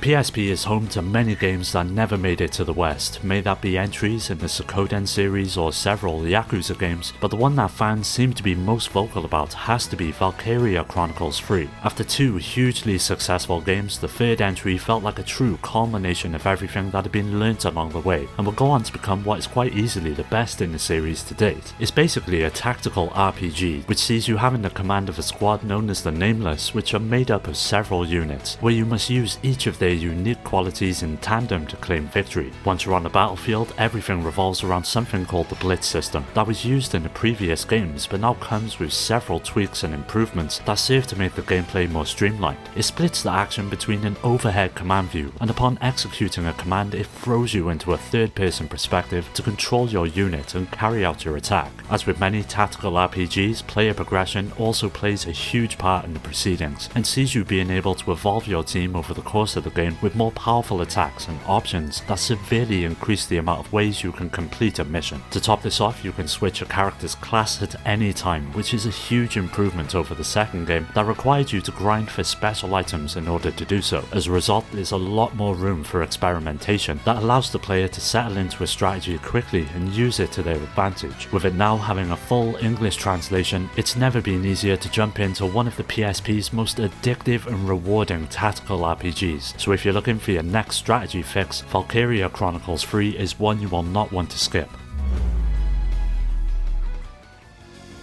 PSP is home to many games that never made it to the West, may that be entries in the Suikoden series or several Yakuza games, but the one that fans seem to be most vocal about has to be Valkyria Chronicles 3. After two hugely successful games, the third entry felt like a true culmination of everything that had been learnt along the way, and will go on to become what is quite easily the best in the series to date. It's basically a tactical RPG, which sees you having the command of a squad known as the Nameless, which are made up of several units, where you must use each of their unique qualities in tandem to claim victory. Once you're on the battlefield, everything revolves around something called the Blitz system that was used in the previous games but now comes with several tweaks and improvements that serve to make the gameplay more streamlined. It splits the action between an overhead command view, and upon executing a command it throws you into a third-person perspective to control your unit and carry out your attack. As with many tactical RPGs, player progression also plays a huge part in the proceedings, and sees you being able to evolve your team over the course of the game with more powerful attacks and options that severely increase the amount of ways you can complete a mission. To top this off, you can switch a character's class at any time, which is a huge improvement over the second game that required you to grind for special items in order to do so. As a result, there's a lot more room for experimentation that allows the player to settle into a strategy quickly and use it to their advantage. With it now having a full English translation, it's never been easier to jump into one of the PSP's most addictive and rewarding tactical RPGs, so if you're looking for your next strategy fix, Valkyria Chronicles 3 is one you will not want to skip.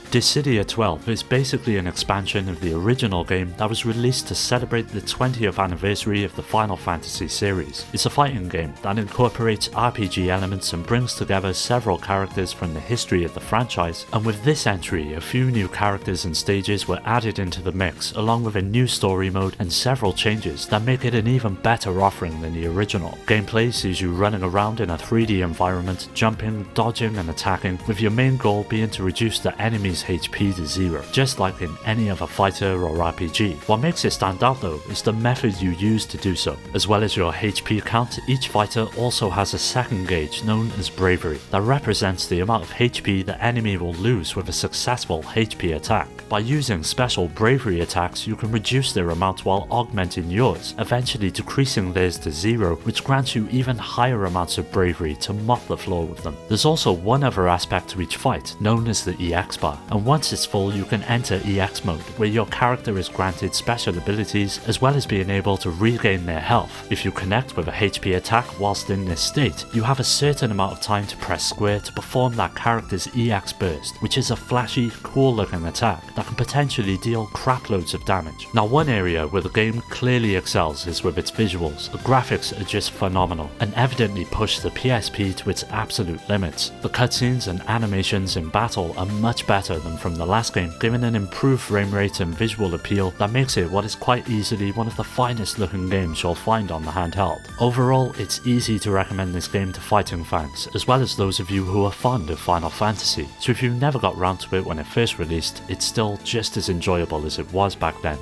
Dissidia 12 is basically an expansion of the original game that was released to celebrate the 20th anniversary of the Final Fantasy series. It's a fighting game that incorporates RPG elements and brings together several characters from the history of the franchise, and with this entry, a few new characters and stages were added into the mix, along with a new story mode and several changes that make it an even better offering than the original. Gameplay sees you running around in a 3D environment, jumping, dodging and attacking, with your main goal being to reduce the enemy's HP to 0, just like in any other fighter or RPG. What makes it stand out though is the method you use to do so. As well as your HP count, each fighter also has a second gauge known as Bravery that represents the amount of HP the enemy will lose with a successful HP attack. By using special Bravery attacks, you can reduce their amount while augmenting yours, eventually decreasing theirs to 0, which grants you even higher amounts of Bravery to mop the floor with them. There's also one other aspect to each fight, known as the EX bar, and once it's full you can enter EX mode, where your character is granted special abilities as well as being able to regain their health. If you connect with a HP attack whilst in this state, you have a certain amount of time to press square to perform that character's EX burst, which is a flashy, cool looking attack that can potentially deal craploads of damage. Now, one area where the game clearly excels is with its visuals. The graphics are just phenomenal and evidently push the PSP to its absolute limits. The cutscenes and animations in battle are much better than from the last game, giving an improved frame rate and visual appeal that makes it what is quite easily one of the finest looking games you'll find on the handheld. Overall, it's easy to recommend this game to fighting fans, as well as those of you who are fond of Final Fantasy, so if you never got round to it when it first released, it's still just as enjoyable as it was back then.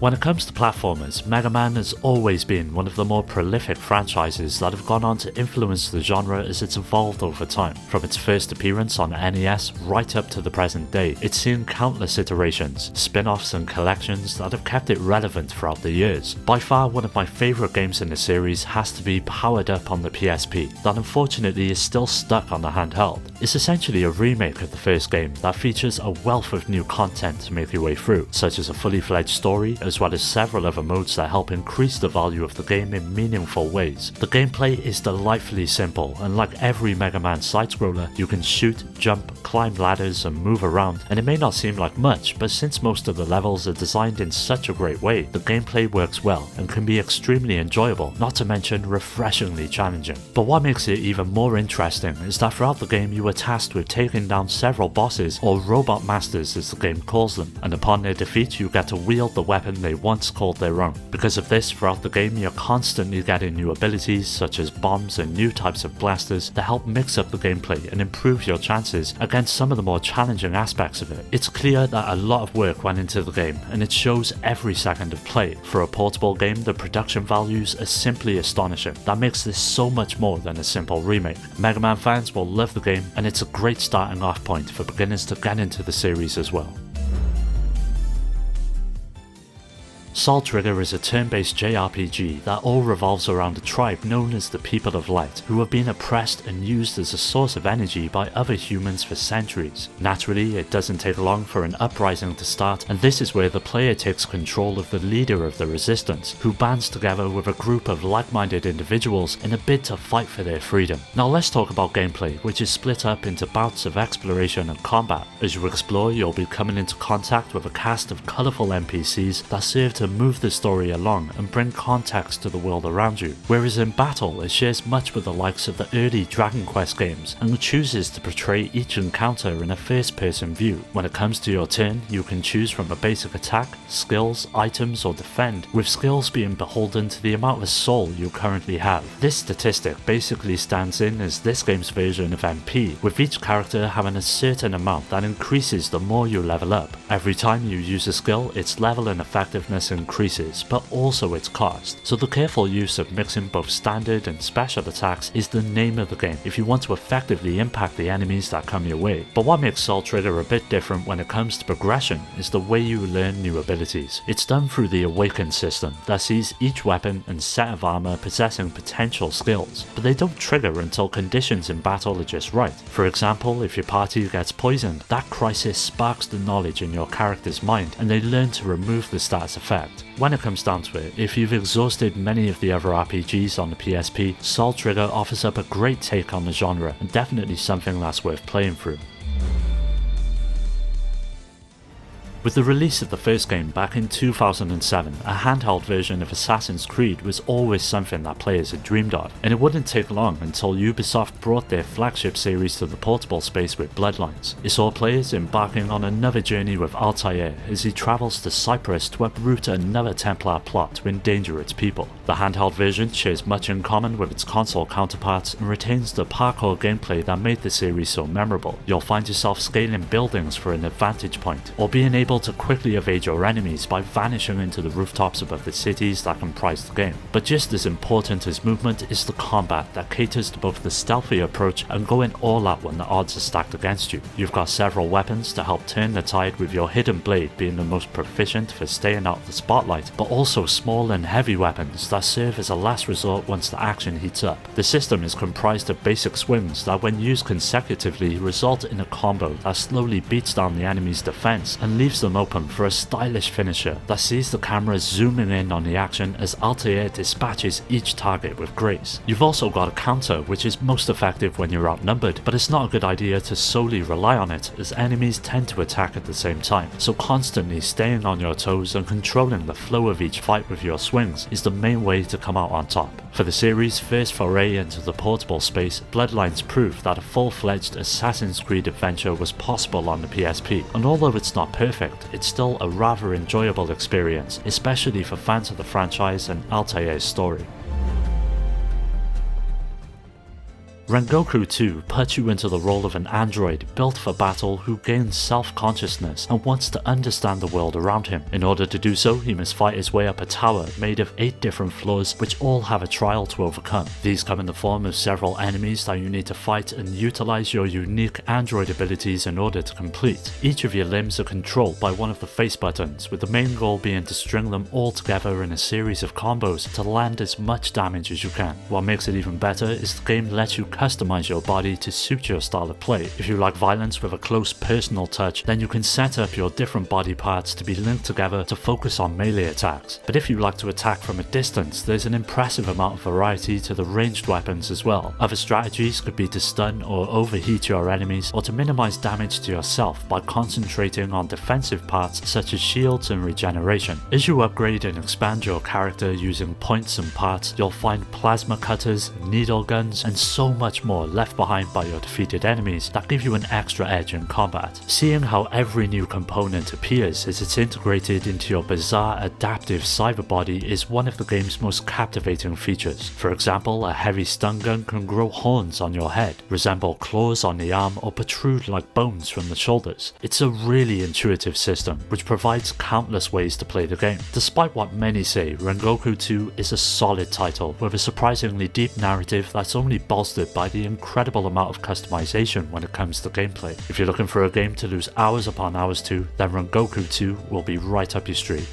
When it comes to platformers, Mega Man has always been one of the more prolific franchises that have gone on to influence the genre as it's evolved over time. From its first appearance on NES right up to the present day, it's seen countless iterations, spin-offs and collections that have kept it relevant throughout the years. By far one of my favourite games in the series has to be Powered Up on the PSP, that unfortunately is still stuck on the handheld. It's essentially a remake of the first game that features a wealth of new content to make your way through, such as a fully fledged story, as well as several other modes that help increase the value of the game in meaningful ways. The gameplay is delightfully simple, and like every Mega Man side-scroller, you can shoot, jump, climb ladders and move around, and it may not seem like much, but since most of the levels are designed in such a great way, the gameplay works well and can be extremely enjoyable, not to mention refreshingly challenging. But what makes it even more interesting is that throughout the game you are tasked with taking down several bosses, or robot masters as the game calls them, and upon their defeat you get to wield the weapon they once called their own. Because of this, throughout the game you're constantly getting new abilities such as bombs and new types of blasters that help mix up the gameplay and improve your chances against some of the more challenging aspects of it. It's clear that a lot of work went into the game, and it shows every second of play. For a portable game, the production values are simply astonishing. That makes this so much more than a simple remake. Mega Man fans will love the game, and it's a great starting off point for beginners to get into the series as well. Soul Trigger is a turn-based JRPG that all revolves around a tribe known as the People of Light, who have been oppressed and used as a source of energy by other humans for centuries. Naturally, it doesn't take long for an uprising to start, and this is where the player takes control of the leader of the resistance, who bands together with a group of like-minded individuals in a bid to fight for their freedom. Now let's talk about gameplay, which is split up into bouts of exploration and combat. As you explore, you'll be coming into contact with a cast of colourful NPCs that serve to move the story along and bring context to the world around you, whereas in battle it shares much with the likes of the early Dragon Quest games and chooses to portray each encounter in a first-person view. When it comes to your turn, you can choose from a basic attack, skills, items or defend, with skills being beholden to the amount of soul you currently have. This statistic basically stands in as this game's version of MP, with each character having a certain amount that increases the more you level up. Every time you use a skill, its level and effectiveness increases, but also its cost. So the careful use of mixing both standard and special attacks is the name of the game if you want to effectively impact the enemies that come your way. But what makes Soul Trigger a bit different when it comes to progression is the way you learn new abilities. It's done through the Awaken system that sees each weapon and set of armor possessing potential skills, but they don't trigger until conditions in battle are just right. For example, if your party gets poisoned, that crisis sparks the knowledge in your character's mind and they learn to remove the status effect. When it comes down to it, if you've exhausted many of the other RPGs on the PSP, Soul Trigger offers up a great take on the genre and definitely something that's worth playing through. With the release of the first game back in 2007, a handheld version of Assassin's Creed was always something that players had dreamed of, and it wouldn't take long until Ubisoft brought their flagship series to the portable space with Bloodlines. It saw players embarking on another journey with Altair as he travels to Cyprus to uproot another Templar plot to endanger its people. The handheld version shares much in common with its console counterparts and retains the parkour gameplay that made the series so memorable. You'll find yourself scaling buildings for an advantage point, or being able to quickly evade your enemies by vanishing into the rooftops above the cities that comprise the game. But just as important as movement is the combat that caters to both the stealthy approach and going all out when the odds are stacked against you. You've got several weapons to help turn the tide, with your hidden blade being the most proficient for staying out of the spotlight, but also small and heavy weapons that serve as a last resort once the action heats up. The system is comprised of basic swings that when used consecutively result in a combo that slowly beats down the enemy's defense and leaves them open for a stylish finisher that sees the camera zooming in on the action as Altair dispatches each target with grace. You've also got a counter, which is most effective when you're outnumbered, but it's not a good idea to solely rely on it as enemies tend to attack at the same time, so constantly staying on your toes and controlling the flow of each fight with your swings is the main way to come out on top. For the series' first foray into the portable space, Bloodlines proved that a full-fledged Assassin's Creed adventure was possible on the PSP, and although it's not perfect, it's still a rather enjoyable experience, especially for fans of the franchise and Altair's story. Rengoku 2 puts you into the role of an android built for battle who gains self-consciousness and wants to understand the world around him. In order to do so, he must fight his way up a tower made of 8 different floors which all have a trial to overcome. These come in the form of several enemies that you need to fight and utilize your unique android abilities in order to complete. Each of your limbs are controlled by one of the face buttons, with the main goal being to string them all together in a series of combos to land as much damage as you can. What makes it even better is the game lets you customize your body to suit your style of play. If you like violence with a close personal touch, then you can set up your different body parts to be linked together to focus on melee attacks. But if you like to attack from a distance, there's an impressive amount of variety to the ranged weapons as well. Other strategies could be to stun or overheat your enemies, or to minimize damage to yourself by concentrating on defensive parts such as shields and regeneration. As you upgrade and expand your character using points and parts, you'll find plasma cutters, needle guns, and so much more left behind by your defeated enemies that give you an extra edge in combat. Seeing how every new component appears as it's integrated into your bizarre adaptive cyber body is one of the game's most captivating features. For example, a heavy stun gun can grow horns on your head, resemble claws on the arm, or protrude like bones from the shoulders. It's a really intuitive system which provides countless ways to play the game. Despite what many say, Rengoku 2 is a solid title with a surprisingly deep narrative that's only bolstered by the incredible amount of customization when it comes to gameplay. If you're looking for a game to lose hours upon hours to, then Rengoku 2 will be right up your street.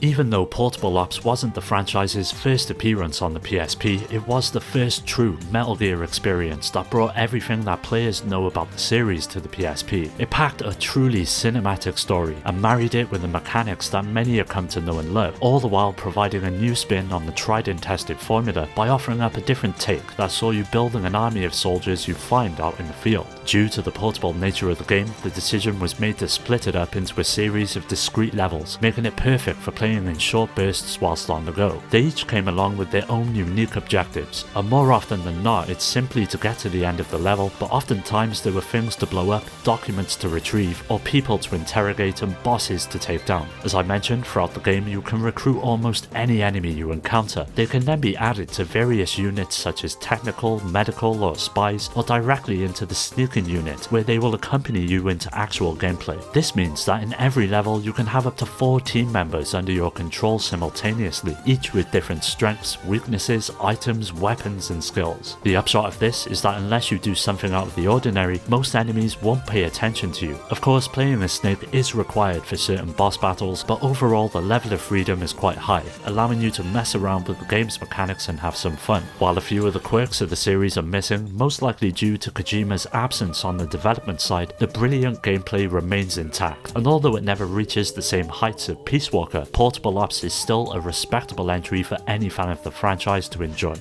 Even though Portable Ops wasn't the franchise's first appearance on the PSP, it was the first true Metal Gear experience that brought everything that players know about the series to the PSP. It packed a truly cinematic story and married it with the mechanics that many have come to know and love, all the while providing a new spin on the tried and tested formula by offering up a different take that saw you building an army of soldiers you find out in the field. Due to the portable nature of the game, the decision was made to split it up into a series of discrete levels, making it perfect for playing in short bursts whilst on the go. They each came along with their own unique objectives, and more often than not it's simply to get to the end of the level, but oftentimes there were things to blow up, documents to retrieve, or people to interrogate and bosses to take down. As I mentioned, throughout the game you can recruit almost any enemy you encounter. They can then be added to various units such as technical, medical, or spies, or directly into the sneaking unit where they will accompany you into actual gameplay. This means that in every level you can have up to 4 team members under your control simultaneously, each with different strengths, weaknesses, items, weapons and skills. The upshot of this is that unless you do something out of the ordinary, most enemies won't pay attention to you. Of course, playing as Snake is required for certain boss battles, but overall the level of freedom is quite high, allowing you to mess around with the game's mechanics and have some fun. While a few of the quirks of the series are missing, most likely due to Kojima's absence on the development side, the brilliant gameplay remains intact, and although it never reaches the same heights of Peace Walker, Portable Ops is still a respectable entry for any fan of the franchise to enjoy.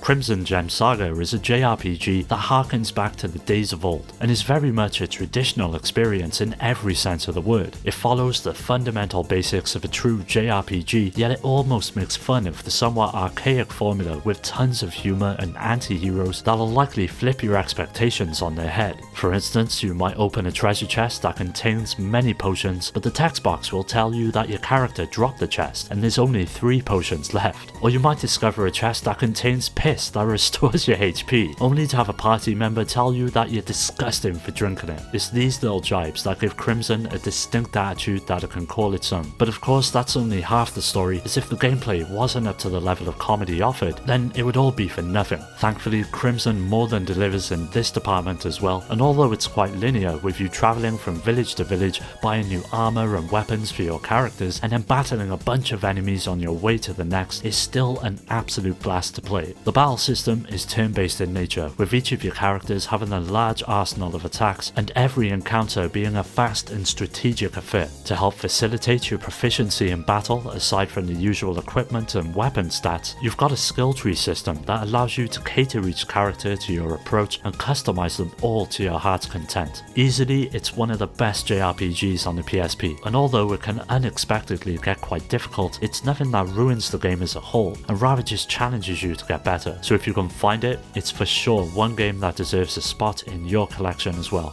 Crimson Gem Saga is a JRPG that harkens back to the days of old and is very much a traditional experience in every sense of the word. It follows the fundamental basics of a true JRPG, yet it almost makes fun of the somewhat archaic formula with tons of humour and anti-heroes that'll likely flip your expectations on their head. For instance, you might open a treasure chest that contains many potions, but the text box will tell you that your character dropped the chest and there's only 3 potions left. Or you might discover a chest that contains piss that restores your HP, only to have a party member tell you that you're disgusting for drinking it. It's these little jibes that give Crimson a distinct attitude that it can call its own. But of course that's only half the story, as if the gameplay wasn't up to the level of comedy offered, then it would all be for nothing. Thankfully, Crimson more than delivers in this department as well, and although it's quite linear with you travelling from village to village, buying new armour and weapons for your characters, and then battling a bunch of enemies on your way to the next, it's still an absolute blast to play. The battle system is turn-based in nature, with each of your characters having a large arsenal of attacks and every encounter being a fast and strategic affair. To help facilitate your proficiency in battle, aside from the usual equipment and weapon stats, you've got a skill tree system that allows you to cater each character to your approach and customize them all to your heart's content. Easily, it's one of the best JRPGs on the PSP, and although it can unexpectedly get quite difficult, it's nothing that ruins the game as a whole, and rather just challenges you to get better. So if you can find it, it's for sure one game that deserves a spot in your collection as well.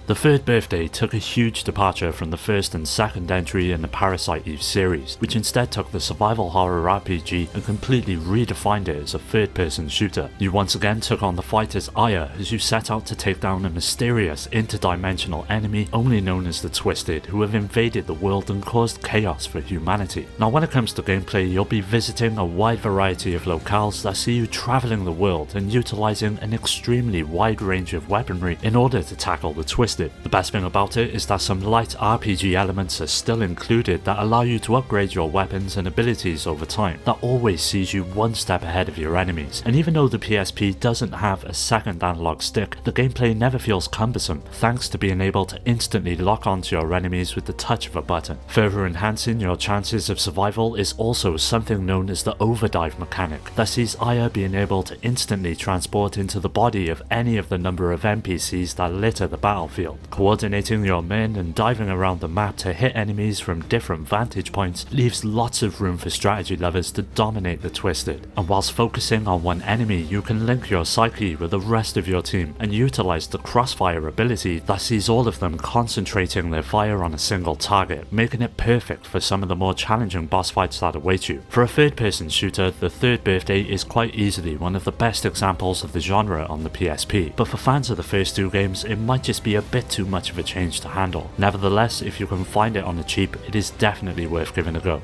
The third birthday took a huge departure from the first and second entry in the Parasite Eve series, which instead took the survival horror RPG and completely redefined it as a third-person shooter. You once again took on the fight as Aya as you set out to take down a mysterious interdimensional enemy only known as the Twisted, who have invaded the world and caused chaos for humanity. Now when it comes to gameplay, you'll be visiting a wide variety of locales that see you travelling the world and utilising an extremely wide range of weaponry in order to tackle the Twisted. The best thing about it is that some light RPG elements are still included that allow you to upgrade your weapons and abilities over time. That always sees you one step ahead of your enemies, and even though the PSP doesn't have a second analog stick, the gameplay never feels cumbersome thanks to being able to instantly lock onto your enemies with the touch of a button. Further enhancing your chances of survival is also something known as the overdive mechanic that sees Aya being able to instantly transport into the body of any of the number of NPCs that litter the battlefield. Coordinating your men and diving around the map to hit enemies from different vantage points leaves lots of room for strategy lovers to dominate the Twisted. And whilst focusing on one enemy, you can link your psyche with the rest of your team and utilise the crossfire ability that sees all of them concentrating their fire on a single target, making it perfect for some of the more challenging boss fights that await you. For a third-person shooter, the third birthday is quite easily one of the best examples of the genre on the PSP, but for fans of the first 2 games, it might just be a bit too much of a change to handle. Nevertheless, if you can find it on the cheap, it is definitely worth giving a go.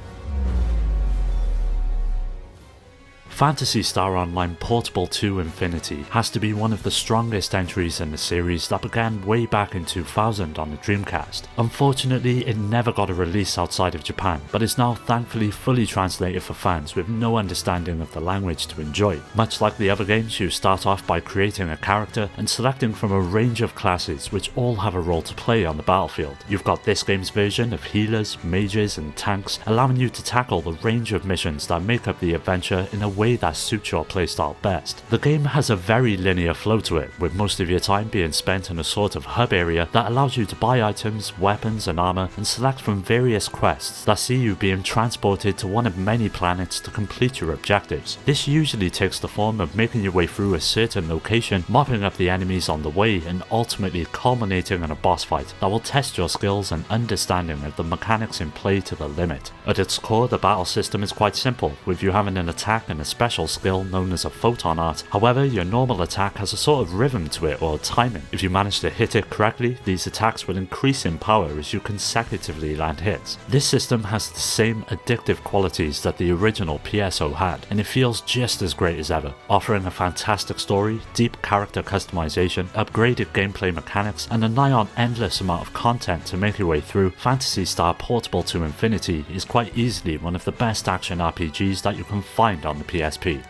Phantasy Star Online Portable 2 Infinity has to be one of the strongest entries in the series that began way back in 2000 on the Dreamcast. Unfortunately, it never got a release outside of Japan, but is now thankfully fully translated for fans with no understanding of the language to enjoy. Much like the other games, you start off by creating a character and selecting from a range of classes which all have a role to play on the battlefield. You've got this game's version of healers, mages and tanks, allowing you to tackle the range of missions that make up the adventure in a way that suits your playstyle best. The game has a very linear flow to it, with most of your time being spent in a sort of hub area that allows you to buy items, weapons and armor and select from various quests that see you being transported to one of many planets to complete your objectives. This usually takes the form of making your way through a certain location, mopping up the enemies on the way and ultimately culminating in a boss fight that will test your skills and understanding of the mechanics in play to the limit. At its core, the battle system is quite simple, with you having an attack and a special skill known as a photon art. However, your normal attack has a sort of rhythm to it or timing. If you manage to hit it correctly, these attacks will increase in power as you consecutively land hits. This system has the same addictive qualities that the original PSO had, and it feels just as great as ever, offering a fantastic story, deep character customization, upgraded gameplay mechanics, and a nigh on endless amount of content to make your way through. Phantasy Star Portable 2 Infinity is quite easily one of the best action RPGs that you can find on the PSP.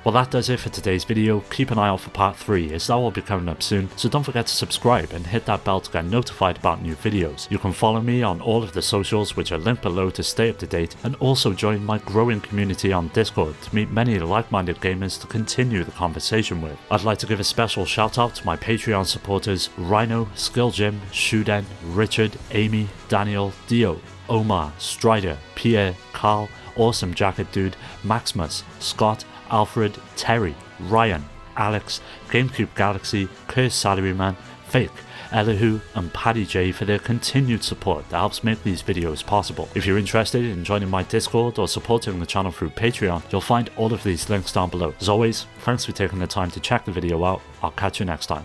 Well, that does it for today's video. Keep an eye out for part 3 as that will be coming up soon, so don't forget to subscribe and hit that bell to get notified about new videos. You can follow me on all of the socials which are linked below to stay up to date, and also join my growing community on Discord to meet many like-minded gamers to continue the conversation with. I'd like to give a special shout out to my Patreon supporters Rhino, Skill Jim, Shuden, Richard, Amy, Daniel, Dio, Omar, Strider, Pierre, Carl, Awesome Jacket Dude, Maximus, Scott, Alfred, Terry, Ryan, Alex, GameCube Galaxy, Curse Salaryman, Fake, Elihu and Paddy J for their continued support that helps make these videos possible. If you're interested in joining my Discord or supporting the channel through Patreon, you'll find all of these links down below. As always, thanks for taking the time to check the video out. I'll catch you next time.